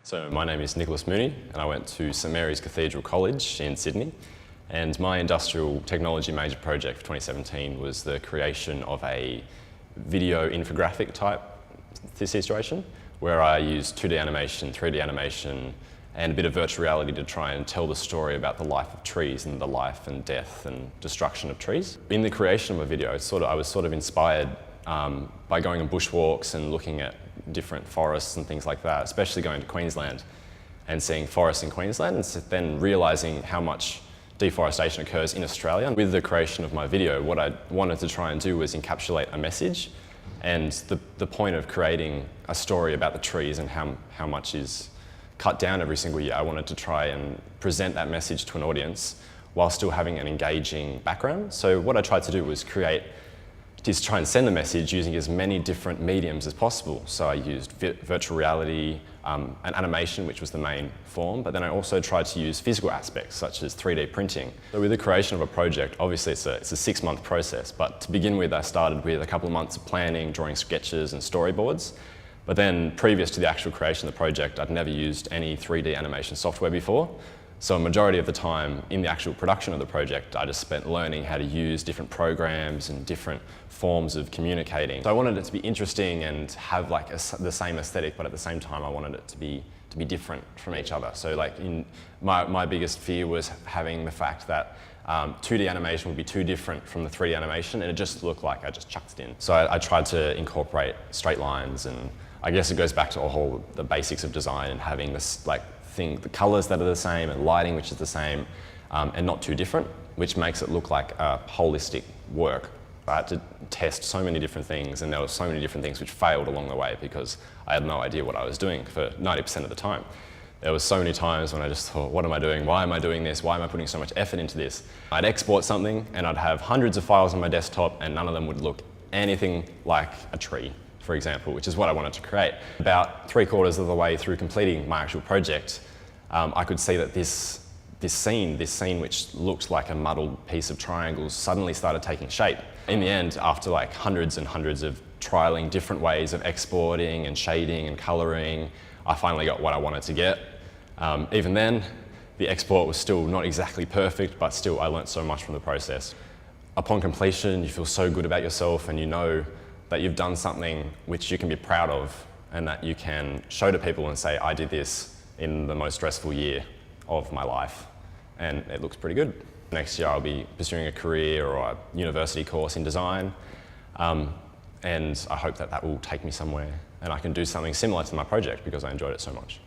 So my name is Nicholas Mooney and I went to St Mary's Cathedral College in Sydney, and my industrial technology major project for 2017 was the creation of a video infographic type situation where I used 2D animation, 3D animation and a bit of virtual reality to try and tell the story about the life of trees and the life and death and destruction of trees. In the creation of a video, I was sort of inspired by going on bushwalks and looking at different forests and things like that, especially going to Queensland and seeing forests in Queensland, and then realising how much deforestation occurs in Australia. With the creation of my video, what I wanted to try and do was encapsulate a message, and the point of creating a story about the trees and how much is cut down every single year, I wanted to try and present that message to an audience while still having an engaging background. So what I tried to do was try and send the message using as many different mediums as possible. So I used virtual reality and animation, which was the main form, but then I also tried to use physical aspects such as 3D printing. So with the creation of a project, obviously it's a 6-month process, but to begin with I started with a couple of months of planning, drawing sketches and storyboards. But then previous to the actual creation of the project, I'd never used any 3D animation software before. So a majority of the time in the actual production of the project, I just spent learning how to use different programs and different forms of communicating. So I wanted it to be interesting and have like the same aesthetic, but at the same time I wanted it to be different from each other. So like my biggest fear was having the fact that 2D animation would be too different from the 3D animation, and it just looked like I just chucked it in. So I tried to incorporate straight lines, and I guess it goes back to the basics of design and having this the colours that are the same and lighting which is the same and not too different, which makes it look like a holistic work. I had to test so many different things, and there were so many different things which failed along the way because I had no idea what I was doing for 90% of the time. There were so many times when I just thought, what am I doing? Why am I doing this? Why am I putting so much effort into this? I'd export something and I'd have hundreds of files on my desktop and none of them would look anything like a tree, for example, which is what I wanted to create. About 3/4 of the way through completing my actual project, I could see that this scene which looked like a muddled piece of triangles suddenly started taking shape. In the end, after like hundreds and hundreds of trialing different ways of exporting and shading and colouring, I finally got what I wanted to get. Even then, the export was still not exactly perfect, but still I learnt so much from the process. Upon completion, you feel so good about yourself and you know that you've done something which you can be proud of and that you can show to people and say, I did this in the most stressful year of my life, and it looks pretty good. Next year I'll be pursuing a career or a university course in design, and I hope that will take me somewhere and I can do something similar to my project because I enjoyed it so much.